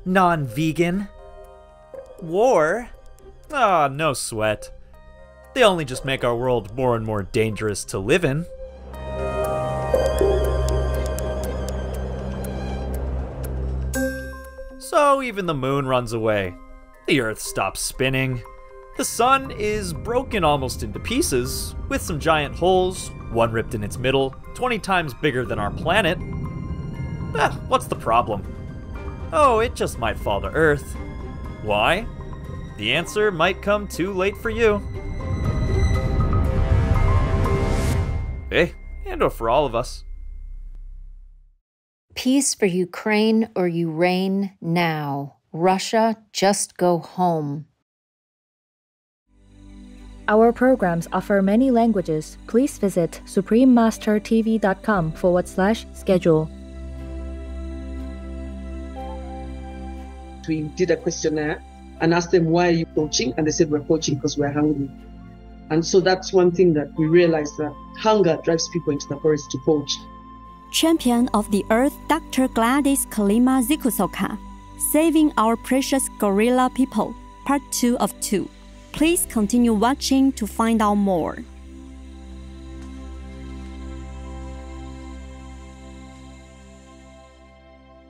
non-vegan. War? Ah, no sweat. They only just make our world more and more dangerous to live in. So even the moon runs away. The Earth stops spinning. The sun is broken almost into pieces, with some giant holes, one ripped in its middle, 20 times bigger than our planet. What's the problem? Oh, it just might fall to Earth. Why? The answer might come too late for you. And for all of us. Peace for Ukraine or you reign now. Russia, just go home. Our programs offer many languages. Please visit suprememastertv.com/schedule. We did a questionnaire and asked them, why are you poaching? And they said, we're poaching because we're hungry. And so that's one thing that we realized, that hunger drives people into the forest to poach. Champion of the Earth, Dr. Gladys Kalema-Zikusoka, Saving Our Precious Gorilla People, Part 2 of 2. Please continue watching to find out more.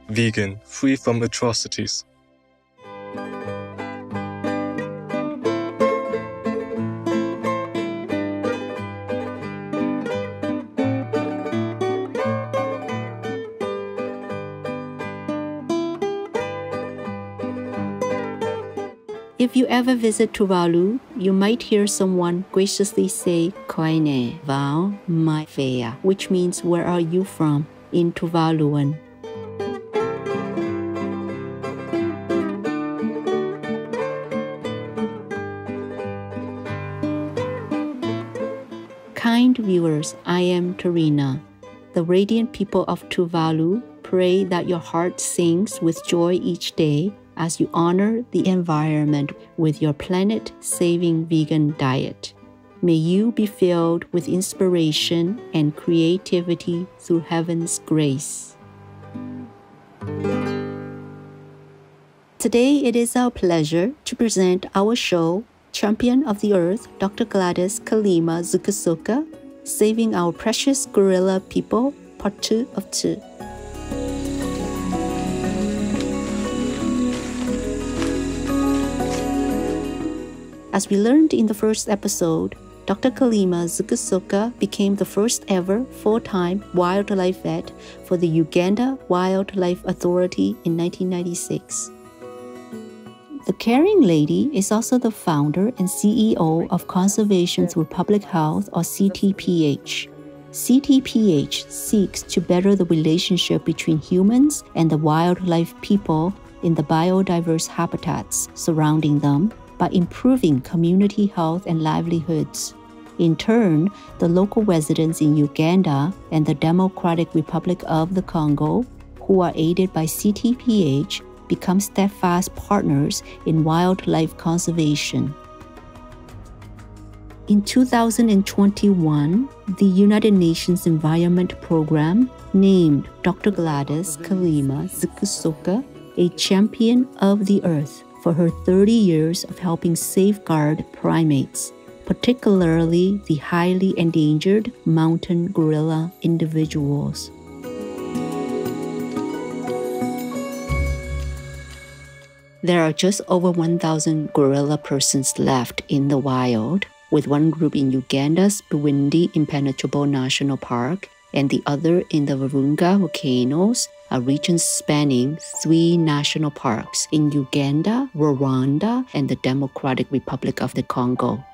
Vegan, free from atrocities. If you ever visit Tuvalu, you might hear someone graciously say Koine Vao Mai Fea, which means where are you from in Tuvaluan. Kind viewers, I am Tarina. The radiant people of Tuvalu pray that your heart sings with joy each day as you honor the environment with your planet-saving vegan diet. May you be filled with inspiration and creativity through heaven's grace. Today, it is our pleasure to present our show, Champion of the Earth, Dr. Gladys Kalema-Zikusoka, Saving Our Precious Gorilla People, Part 2 of 2. As we learned in the first episode, Dr. Kalema-Zikusoka became the first ever full-time wildlife vet for the Uganda Wildlife Authority in 1996. The caring lady is also the founder and CEO of Conservation Through Public Health, or CTPH. CTPH seeks to better the relationship between humans and the wildlife people in the biodiverse habitats surrounding them, by improving community health and livelihoods. In turn, the local residents in Uganda and the Democratic Republic of the Congo, who are aided by CTPH, become steadfast partners in wildlife conservation. In 2021, the United Nations Environment Program named Dr. Gladys Kalema-Zikusoka a champion of the Earth for her 30 years of helping safeguard primates, particularly the highly endangered mountain gorilla individuals. There are just over 1,000 gorilla persons left in the wild, with one group in Uganda's Bwindi Impenetrable National Park and the other in the Virunga volcanoes, a region spanning 3 national parks in Uganda, Rwanda, and the Democratic Republic of the Congo.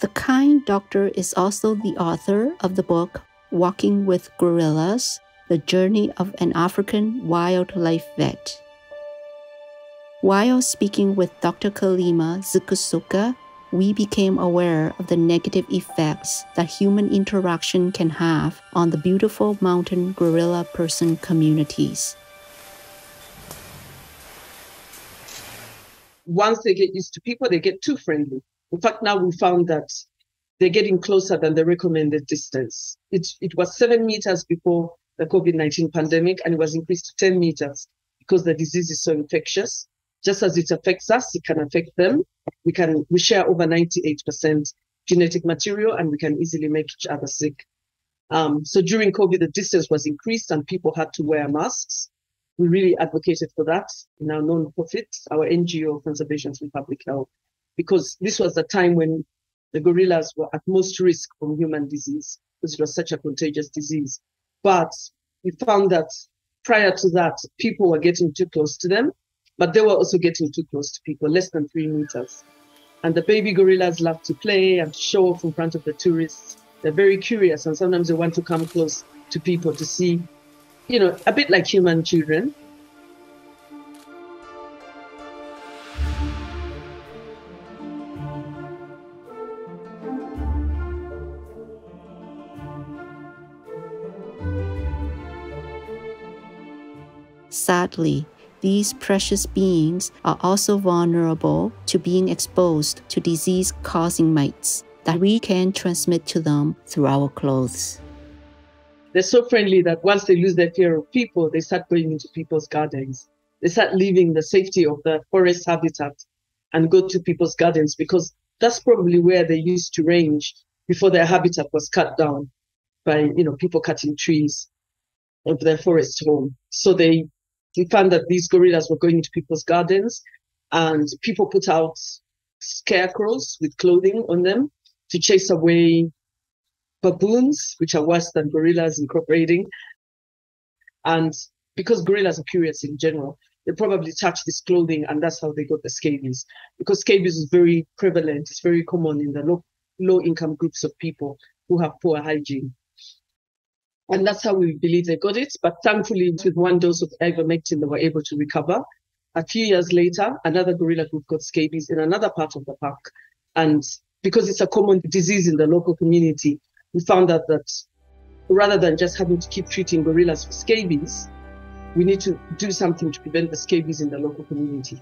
The kind doctor is also the author of the book Walking with Gorillas, The Journey of an African Wildlife Vet. While speaking with Dr. Kalema-Zikusoka, we became aware of the negative effects that human interaction can have on the beautiful mountain gorilla person communities. Once they get used to people, they get too friendly. In fact, now we found that they're getting closer than the recommended distance. It was 7 meters before the COVID-19 pandemic, and it was increased to 10 meters because the disease is so infectious. Just as it affects us, it can affect them. We share over 98% genetic material, and we can easily make each other sick. So during COVID, the distance was increased and people had to wear masks. We really advocated for that in our non-profit, our NGO, Conservation through Public Health, because this was the time when the gorillas were at most risk from human disease, because it was such a contagious disease. But we found that prior to that, people were getting too close to them, but they were also getting too close to people, less than 3 meters. And the baby gorillas love to play and to show off in front of the tourists. They're very curious, and sometimes they want to come close to people to see, a bit like human children. Sadly, these precious beings are also vulnerable to being exposed to disease-causing mites that we can transmit to them through our clothes. They're so friendly that once they lose their fear of people, they start going into people's gardens. They start leaving the safety of the forest habitat and go to people's gardens, because that's probably where they used to range before their habitat was cut down by, people cutting trees of their forest home. So we found that these gorillas were going into people's gardens, and people put out scarecrows with clothing on them to chase away baboons, which are worse than gorillas incorporating. And because gorillas are curious in general, they probably touch this clothing, and that's how they got the scabies. Because scabies is very prevalent, it's very common in the low-income groups of people who have poor hygiene. And that's how we believe they got it. But thankfully, with 1 dose of ivermectin, they were able to recover. A few years later, another gorilla group got scabies in another part of the park. And because it's a common disease in the local community, we found out that rather than just having to keep treating gorillas for scabies, we need to do something to prevent the scabies in the local community.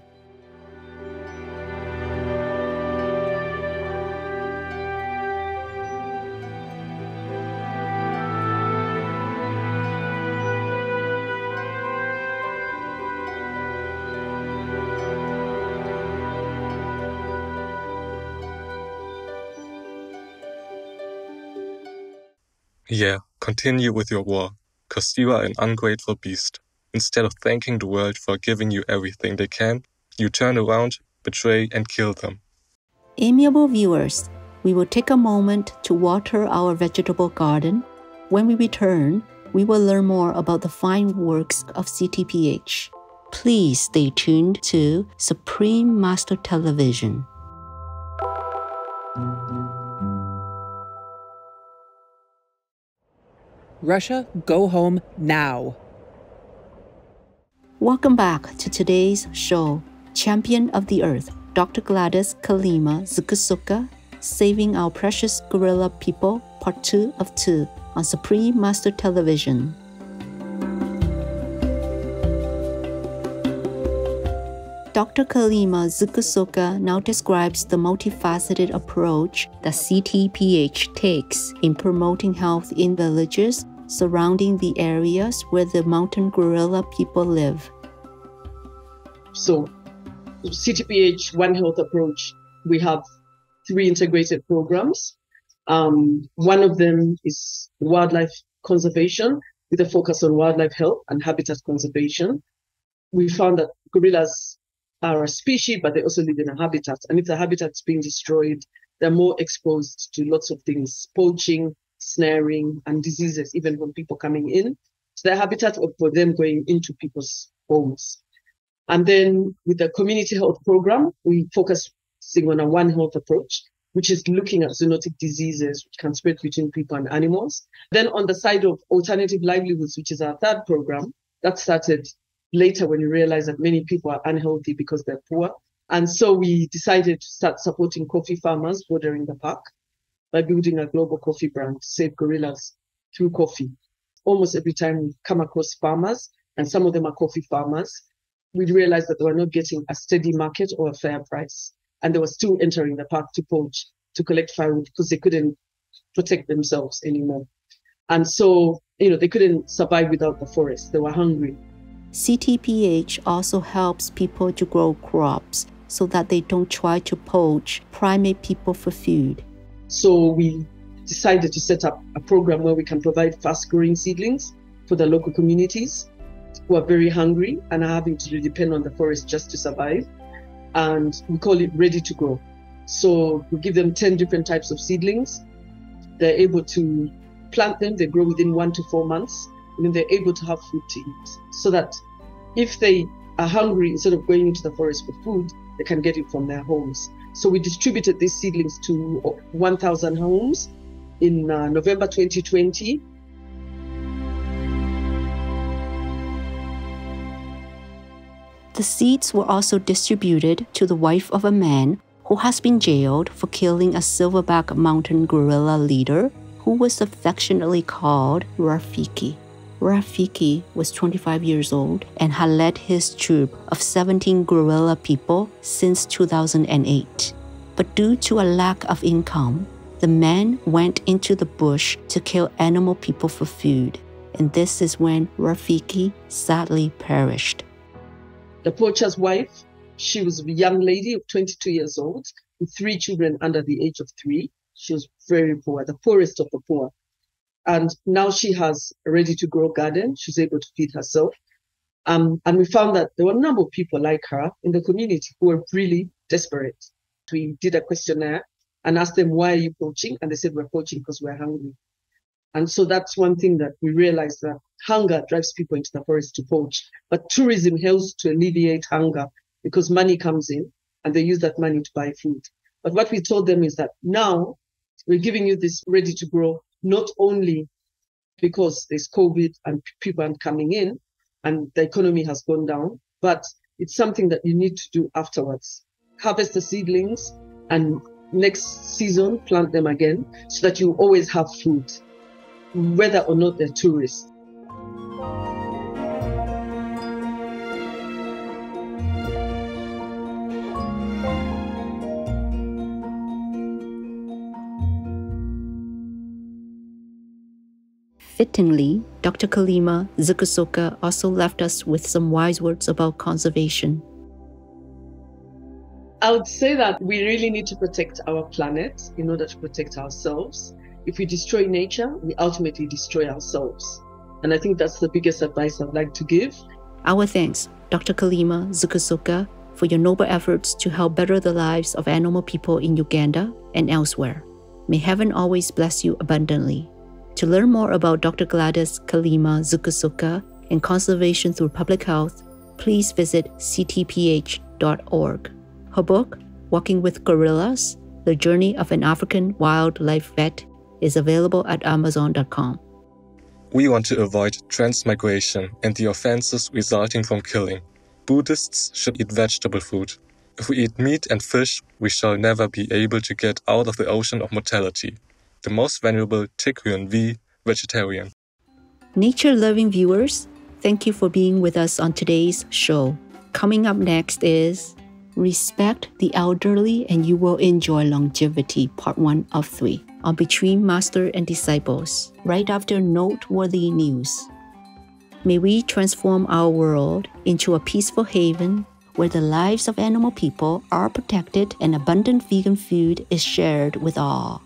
Yeah, continue with your war, 'cause you are an ungrateful beast. Instead of thanking the world for giving you everything they can, you turn around, betray, and kill them. Amiable viewers, we will take a moment to water our vegetable garden. When we return, we will learn more about the fine works of CTPH. Please stay tuned to Supreme Master Television. Russia, go home now. Welcome back to today's show, Champion of the Earth, Dr. Gladys Kalema-Zikusoka, Saving Our Precious Gorilla People, Part 2 of 2 on Supreme Master Television. Dr. Kalema-Zikusoka now describes the multifaceted approach that CTPH takes in promoting health in villages surrounding the areas where the mountain gorilla people live. So, CTPH One Health approach, we have 3 integrated programs. One of them is wildlife conservation with a focus on wildlife health and habitat conservation. We found that gorillas are a species, but they also live in a habitat. And if the habitat's being destroyed, they're more exposed to lots of things, poaching, snaring, and diseases, even from people coming in. So the habitat for them going into people's homes. And then with the community health program, we focus on a One Health approach, which is looking at zoonotic diseases which can spread between people and animals. Then on the side of alternative livelihoods, which is our 3rd program, that started later when we realized that many people are unhealthy because they're poor. And so we decided to start supporting coffee farmers bordering the park by building a global coffee brand to save gorillas through coffee. Almost every time we come across farmers, and some of them are coffee farmers, we realized that they were not getting a steady market or a fair price. And they were still entering the park to poach, to collect firewood, because they couldn't protect themselves anymore. And so, they couldn't survive without the forest. They were hungry. CTPH also helps people to grow crops so that they don't try to poach primate people for food. So we decided to set up a program where we can provide fast-growing seedlings for the local communities who are very hungry and are having to depend on the forest just to survive. And we call it Ready to Grow. So we give them 10 different types of seedlings. They're able to plant them, they grow within 1 to 4 months, and then they're able to have food to eat. So that if they are hungry, instead of going into the forest for food, they can get it from their homes. So we distributed these seedlings to 1,000 homes in November 2020. The seeds were also distributed to the wife of a man who has been jailed for killing a silverback mountain gorilla leader who was affectionately called Rafiki. Rafiki was 25 years old and had led his troop of 17 gorilla people since 2008. But due to a lack of income, the man went into the bush to kill animal people for food. And this is when Rafiki sadly perished. The poacher's wife, she was a young lady of 22 years old with 3 children under the age of 3. She was very poor, the poorest of the poor. And now she has a ready-to-grow garden. She's able to feed herself. And we found that there were a number of people like her in the community who were really desperate. We did a questionnaire and asked them, why are you poaching? And they said, we're poaching because we're hungry. And so that's one thing that we realized, that hunger drives people into the forest to poach. But tourism helps to alleviate hunger because money comes in and they use that money to buy food. But what we told them is that now we're giving you this ready to grow, not only because there's COVID and people aren't coming in and the economy has gone down, but it's something that you need to do afterwards. Harvest the seedlings and next season plant them again so that you always have food, whether or not they're tourists. Fittingly, Dr. Kalema-Zikusoka also left us with some wise words about conservation. I would say that we really need to protect our planet in order to protect ourselves. If we destroy nature, we ultimately destroy ourselves. And I think that's the biggest advice I'd like to give. Our thanks, Dr. Kalema-Zikusoka, for your noble efforts to help better the lives of animal people in Uganda and elsewhere. May heaven always bless you abundantly. To learn more about Dr. Gladys Kalema-Zikusoka and conservation through public health, please visit ctph.org. Her book, Walking with Gorillas, The Journey of an African Wildlife Vet, is available at amazon.com. We want to avoid transmigration and the offenses resulting from killing. Buddhists should eat vegetable food. If we eat meat and fish, we shall never be able to get out of the ocean of mortality. The most venerable Tikyun V, vegetarian. Nature-loving viewers, thank you for being with us on today's show. Coming up next is Respect the Elderly and You Will Enjoy Longevity, Part 1 of 3, on Between Master and Disciples, right after noteworthy news. May we transform our world into a peaceful haven where the lives of animal people are protected and abundant vegan food is shared with all.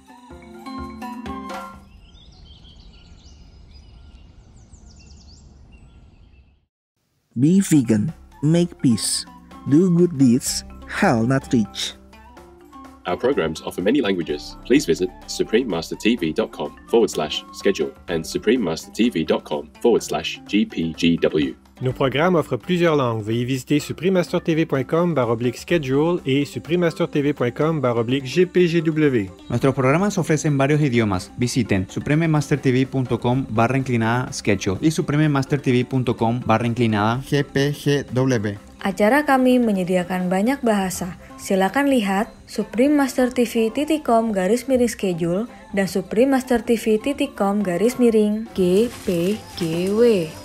Be vegan, make peace, do good deeds, hell not reach. Our programs offer many languages. Please visit suprememastertv.com/schedule and suprememastertv.com/GPGW. Nos programmes offrent plusieurs langues. Veuillez visiter suprememastertv.com/schedule y suprememastertv.com/GPGW. Nuestros programas ofrecen varios idiomas. Visiten suprememastertv.com/schedule y suprememastertv.com/GPGW. Acara kami menyediakan banyak bahasa. Silakan lihat suprememastertv.com/schedule dan suprememastertv.com/GPGW.